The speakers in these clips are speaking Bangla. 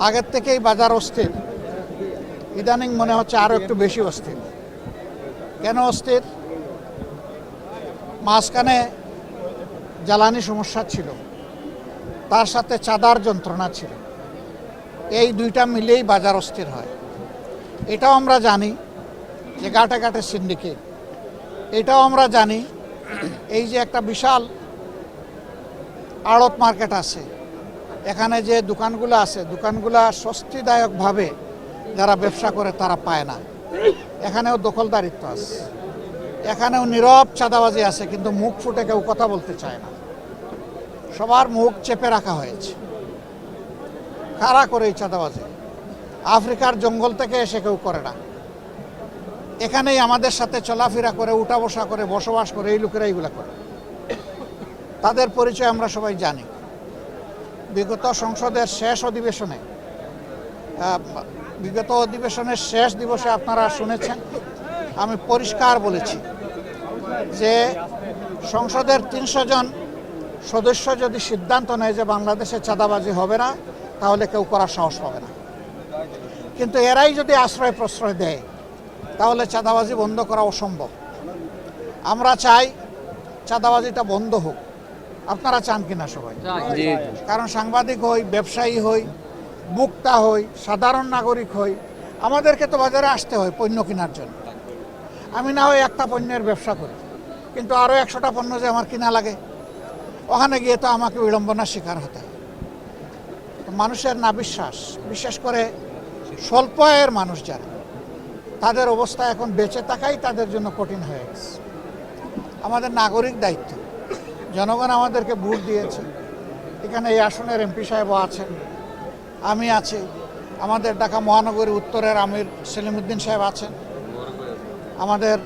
আগের থেকেই বাজার অস্থির, ইদানিং মনে হচ্ছে আরও একটু বেশি অস্থির। কেন অস্থির? মাঝখানে জ্বালানি সমস্যা ছিল, তার সাথে চাঁদার যন্ত্রণা ছিল, এই দুইটা মিলেই বাজার অস্থির হয়। এটাও আমরা জানি যে ঘাটে ঘাটে সিন্ডিকেট, এটাও আমরা জানি এই যে একটা বিশাল আড়ত মার্কেট আছে, এখানে যে দোকানগুলো আছে, দোকানগুলা স্বস্তিদায়কভাবে যারা ব্যবসা করে তারা পায় না। এখানেও দখলদারিত্ব আছে, এখানেও নীরব চাঁদাবাজি আছে, কিন্তু মুখ ফুটে কেউ কথা বলতে চায় না, সবার মুখ চেপে রাখা হয়েছে। কারা করে এই চাঁদাবাজি? আফ্রিকার জঙ্গল থেকে এসে কেউ করে না, এখানেই আমাদের সাথে চলাফেরা করে, উঠা বসা করে, বসবাস করে এই লোকেরা এইগুলা করে। তাদের পরিচয় আমরা সবাই জানি। বিগত সংসদের শেষ অধিবেশনে, বিগত অধিবেশনের শেষ দিবসে আপনারা শুনেছেন, আমি পরিষ্কার বলেছি যে সংসদের 300 জন সদস্য যদি সিদ্ধান্ত নেয় যে বাংলাদেশে চাঁদাবাজি হবে না, তাহলে কেউ করার সাহস পাবে না। কিন্তু এরাই যদি আশ্রয় প্রশ্রয় দেয়, তাহলে চাঁদাবাজি বন্ধ করা অসম্ভব। আমরা চাই চাঁদাবাজিটা বন্ধ হোক। আপনারা চান কিনা সবাই? কারণ সাংবাদিক হই, ব্যবসায়ী হই, ভোক্তা হই, সাধারণ নাগরিক হই, আমাদেরকে তো বাজারে আসতে হয় পণ্য কেনার জন্য। আমি না হয় একটা পণ্যের ব্যবসা করি, কিন্তু আরও 100টা পণ্য যে আমার কিনা লাগে, ওখানে গিয়ে তো আমাকে বিড়ম্বনার শিকার হতে হয়। মানুষের না বিশ্বাস, বিশেষ করে স্বল্প আয়ের মানুষ যারা, তাদের অবস্থা এখন বেঁচে থাকাই তাদের জন্য কঠিন হয়ে গেছে। আমাদের নাগরিক দায়িত্ব, জনগণ আমাদেরকে ভোট দিয়েছে, এখানে এই আসনের এমপি সাহেবও আছেন, আমি আছি, আমাদের ঢাকা মহানগরী উত্তরের আমির সেলিমউদ্দিন সাহেব আছেন, আমাদের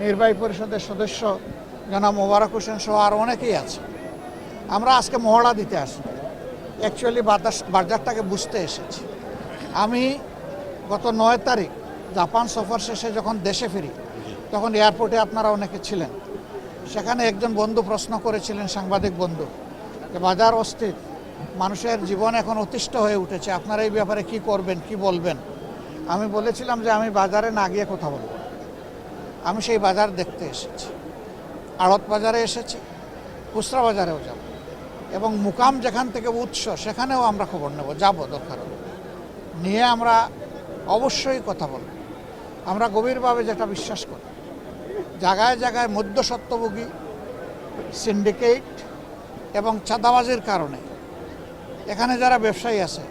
নির্বাহী পরিষদের সদস্য জনাব মোবারক হোসেন সহ আর অনেকেই আছে। আমরা আজকে মহড়া দিতে আসি, অ্যাকচুয়ালি বাজারটাকে বুঝতে এসেছি। আমি গত 9 তারিখ জাপান সফর শেষে যখন দেশে ফিরি, তখন এয়ারপোর্টে আপনারা অনেকে ছিলেন। সেখানে একজন বন্ধু প্রশ্ন করেছিলেন, সাংবাদিক বন্ধু, যে বাজার অস্থির, মানুষের জীবন এখন অতিষ্ঠ হয়ে উঠেছে, আপনারা এই ব্যাপারে কি করবেন, কি বলবেন? আমি বলেছিলাম যে আমি বাজারে না গিয়ে কথা বলব, আমি সেই বাজার দেখতে এসেছি, আড়ত বাজারে এসেছি, খুচরা বাজারেও যাব, এবং মুকাম যেখান থেকে উৎস সেখানেও আমরা খবর নেব, যাব দরকার নিয়ে আমরা অবশ্যই কথা বলব। আমরা গভীরভাবে যেটা বিশ্বাস করি, জায়গায় জায়গায় মধ্যস্বত্বভোগী, সিন্ডিকেট এবং চাঁদাবাজির কারণে এখানে যারা ব্যবসায়ী আছে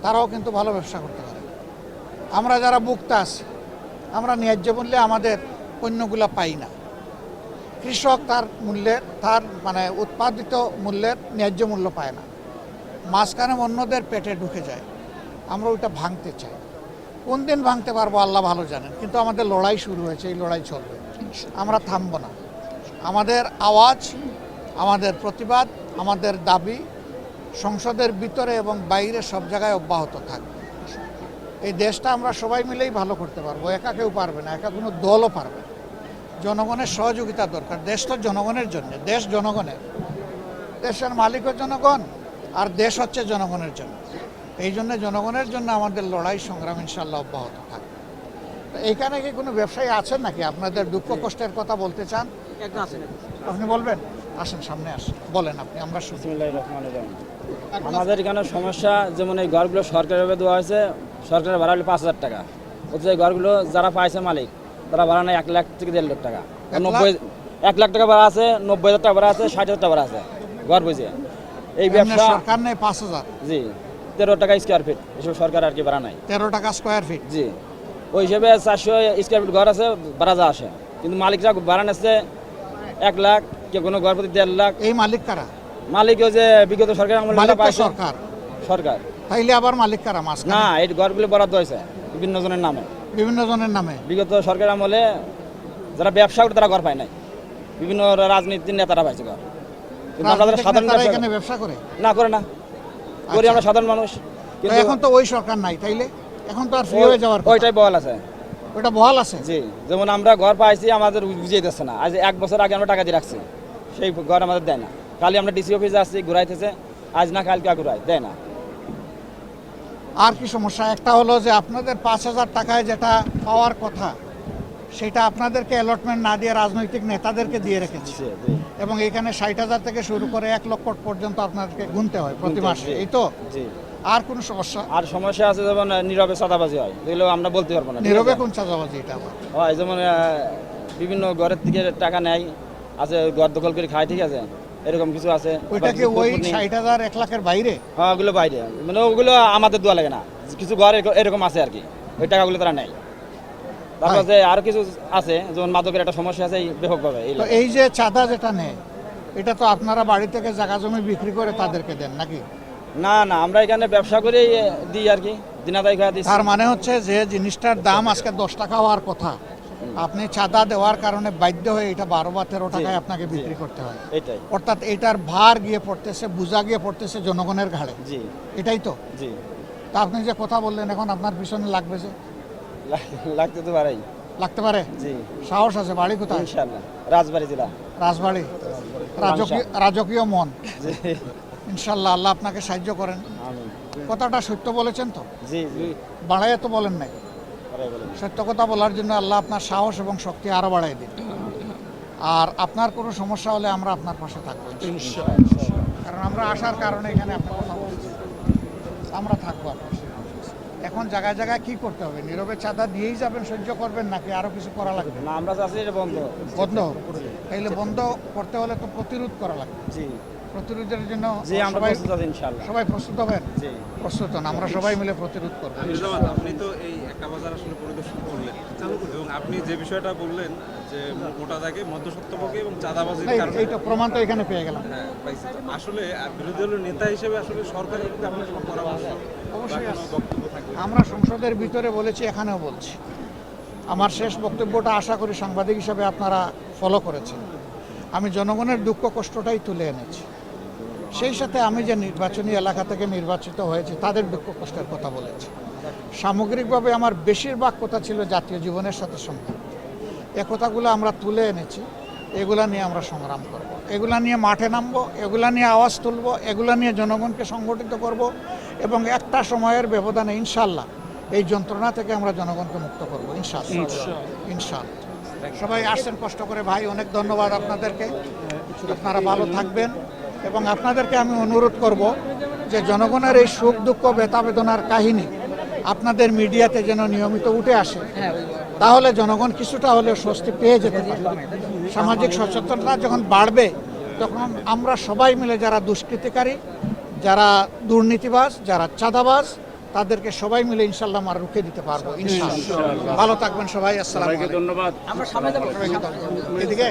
তারাও কিন্তু ভালো ব্যবসা করতে পারে। আমরা যারা ভোক্তা আছি, আমরা ন্যায্য মূল্যে আমাদের পণ্যগুলো পাই না। কৃষক তার মূল্যের, তার মানে উৎপাদিত মূল্যের ন্যায্য মূল্য পায় না, মাঝখানে অন্যদের পেটে ঢুকে যায়। আমরা ওইটা ভাঙতে চাই। কোন দিন ভাঙতে পারবো আল্লাহ ভালো জানেন, কিন্তু আমাদের লড়াই শুরু হয়েছে, এই লড়াই চলবে, আমরা থামব না। আমাদের আওয়াজ, আমাদের প্রতিবাদ, আমাদের দাবি সংসদের ভিতরে এবং বাইরে সব জায়গায় অব্যাহত থাকবে। এই দেশটা আমরা সবাই মিলেই ভালো করতে পারবো, একা কেউ পারবে না, একা কোনো দলও পারবে না। জনগণের সহযোগিতা দরকার। দেশ তো জনগণের জন্য, দেশ জনগণের, দেশের মালিকও জনগণ, আর দেশ হচ্ছে জনগণের জন্য। এই জন্য জনগণের জন্য আমাদের লড়াই সংগ্রাম ইনশাল্লাহ অব্যাহত থাকবে। এইখানে কি কোনো ব্যবসায়ী আছেন নাকি আপনাদের দুঃখ কষ্টের কথা বলতে চান? আপনি বলবেন, আসেন সামনে আসেন, বলেন আপনি, আমরা শুনি। আমাদের এখানে সমস্যা, যেমন এই ঘরগুলো সরকারিভাবে দেওয়া হয়েছে, সরকারের ভাড়া হলো 5,000 টাকা, অথচ এই ঘরগুলো যারা পাইছে মালিক, তারা ভাড়া নেয় 1 লাখ থেকে 1.5 লাখ টাকা। 1 লাখ টাকা ভাড়া আছে, 90,000 টাকা ভাড়া আছে, 60,000 টাকা ভাড়া আছে ঘর বুঝে। এই ব্যবসা সরকার নেই 5,000, জি 13 টাকা স্কোয়ার ফিট, এসব সরকার আর কি ভাড়া নাই। 13 টাকা স্কোয়ার ফিট, জি ওই হিসেবে 400 স্কোয়ার ফিট ঘর আছে, ভাড়া যা আসে, কিন্তু মালিকরা ভাড়া নিচ্ছে 1 লাখ, কেউ কোনো ঘর প্রতি 1.5 লাখ। এই মালিক কারা? মালিক যে বিগত সরকার সরকার সরকার তাইলে আবার মালিক কারা? না, এই ঘরগুলো বরাদ্দ হয়েছে বিভিন্ন জনের নামে, বিভিন্ন জনের নামে। বিগত সরকার আমলে যারা ব্যবসা করে তারা ঘর পায় নাই, বিভিন্ন রাজনীতির নেতারা পাইছে ঘর, কিন্তু আমরা যারা সাধারণ এখানে ব্যবসা করে না করে না করি, আমরা সাধারণ মানুষ। কিন্তু এখন তো ওই সরকার নাই, তাইলে এখন তো আর ফ্রি হয়ে যাওয়ার ওইটাই বহাল আছে, ওটা বহাল আছে। জি, যেমন আমরা ঘর পাইছি, আমাদের বুঝিয়ে দিচ্ছে না। আজ 1 বছর আগে আমরা টাকা দিয়ে রাখছি, সেই ঘর আমাদের দেয় না। কালি আমরা ডিসি অফিসে আসছি, ঘুরাইতেছে, আজ না কালকে ঘুরাই দেয় না। আর কি সমস্যা? একটা হলো যে আপনাদের 5,000 টাকায় যেটা পাওয়ার কথা সেটা আপনাদেরকে অ্যালটমেন্ট না দিয়ে রাজনৈতিক নেতাদেরকে দিয়ে রেখেছে, জি, জি, এবং এখানে 60,000 থেকে শুরু করে 1 লক্ষ পর্যন্ত আপনাদেরকে গুনতে হয় প্রতি মাসে, এই তো? জি। আর কোনো সমস্যা? আর সমস্যা আছে যেমন নীরবে চাঁদাবাজি হয়, এগুলো আমরা বলতে পারবো না। ঠিক নীরবে আছে? কোন চাঁদাবাজি এটা আবার? হয় যেমন বিভিন্ন ঘরের থেকে টাকা নেয়, আছে ঘর দখল করে খায়, ঠিক আছে, এরকম কিছু আছে। ওইটা কি ওই 60,000 1 লাখের বাইরে? হ্যাঁ, ওগুলো বাইরে, মানে ওগুলো আমাদের দোয়া লাগে না, কিছু ঘর এরকম আছে আর কি, ওই টাকাগুলো তারা নেয়। তারপর যে আরো কিছু আছে যেমন মাদকের একটা সমস্যা আছে ব্যাপকভাবে। তো এই যে চাঁদা যেটা নেয় এটা তো আপনারা বাড়ি থেকে জায়গা জমি বিক্রি করে তাদেরকে দেন নাকি? না না, আমরা এখানে ব্যবসা করে দিই আর কি, দিনাদাই খাওয়া দিই। তার মানে হচ্ছে যে জিনিসটার দাম আজকে 10 টাকা হওয়ার কথা, আপনি চাঁদা দেওয়ার কারণে বাধ্য হয়ে এটা 12 বা 13 টাকায় আপনাকে বিক্রি করতে হয়। এটাই। অর্থাৎ এটার ভার গিয়ে পড়তেছে, বোঝা গিয়ে পড়তেছে জনগণের ঘাড়ে, জি এটাই তো? জি। তা আপনি যে কথা বললেন এখন আপনার পিছনে লাগবে যে, লাগতে তো পারেই। লাগতে পারে? জি, সাহস আছে? বাড়ি কোথায়? ইনশাআল্লাহ রাজবাড়ী জেলা। রাজবাড়ি। রাজকীয় মন। জি, ইনশাল্লাহ আল্লাহ আপনাকে সাহায্য করেন। আমিন। কথাটা সত্য বলেছেন তো? জি জি, বাড়াইয়া তো বলেন নাই। পরে বলেন। সত্য কথা বলার জন্য আল্লাহ আপনার সাহস এবং শক্তি আরো বাড়াই দিন। আর আপনার কোনো সমস্যা হলে আমরা আপনার পাশে থাকবো ইনশাআল্লাহ। কারণ আমরা আসার কারণে এখানে আপনার কথা বলছি, আমরা থাকবো আপনার সাথে। এখন জায়গায় জায়গায় কি করতে হবে? নীরবে চাঁদা দিয়েই যাবেন, সহ্য করবেন, নাকি আরো কিছু করা লাগবে? না, আমরা চাচ্ছি এটা বন্ধ। বন্ধ? তাইলে বন্ধ করতে হলে তো প্রতিরোধ করা লাগবে। জি প্রতিরোধের জন্য জি, আমরা সবাই প্রস্তুত আছি ইনশাআল্লাহ। সবাই প্রস্তুত হবেন? জি প্রস্তুত হন, আমরা সবাই মিলে প্রতিরোধ করবো। আপনি তো এই একটা বাজার আসলে পরিদর্শন করলেন এবং আপনি যে বিষয়টা বললেন যে মোটা দাগে মধ্যস্বত্বভোগী এবং চাঁদাবাজির এই- কারণে, এইটা প্রমাণ তো এখানে পেয়ে গেলাম। হ্যাঁ, পাইছি। তো আসলে বিরোধী দলের নেতা হিসেবে আসলে সরকারের প্রতি আপনার কোনো পরামর্শ অবশ্যই বা আছে। কোনো বক্তব্য থাকবে? আমরা সংসদের ভিতরে বলেছি, এখানেও বলছি। আমার শেষ বক্তব্যটা আশা করি সাংবাদিক হিসাবে আপনারা ফলো করেছেন। আমি জনগণের দুঃখ কষ্টটাই তুলে এনেছি। সেই সাথে আমি যে নির্বাচনী এলাকা থেকে নির্বাচিত হয়েছি তাদের দুঃখ কষ্টের কথা বলেছি। সামগ্রিকভাবে আমার বেশিরভাগ কথা ছিল জাতীয় জীবনের সাথে সম্পর্কিত। এ কথাগুলো আমরা তুলে এনেছি, এগুলা নিয়ে আমরা সংগ্রাম করব, এগুলা নিয়ে মাঠে নামবো, এগুলা নিয়ে আওয়াজ তুলব, এগুলা নিয়ে জনগণকে সংগঠিত করব, এবং একটা সময়ের ব্যবধানে ইনশাল্লাহ এই যন্ত্রণা থেকে আমরা জনগণকে মুক্ত করবো ইনশাআল্লাহ। ইনশাআল্লাহ। সবাই আসছেন কষ্ট করে, ভাই অনেক ধন্যবাদ আপনাদেরকে। আপনারা ভালো থাকবেন, এবং আপনাদেরকে আমি অনুরোধ করব যে জনগণের এই সুখ দুঃখ ব্যথা বেদনার কাহিনী আপনাদের মিডিয়াতে যেন নিয়মিত উঠে আসে, তাহলে জনগণ কিছুটা হলেও স্বস্তি পেয়ে যেতে পারে। সামাজিক সচেতনতা যখন বাড়বে তখন আমরা সবাই মিলে যারা দুষ্কৃতিকারী, যারা দুর্নীতিবাজ, যারা চাঁদাবাজ, তাদেরকে সবাই মিলে ইনশাল্লাহ আমরা রুখে দিতে পারবো ইনশাআল্লাহ। ভালো থাকবেন সবাই। আসসালামু আলাইকুম। ধন্যবাদ। সবাইকে ধন্যবাদ। এদিকে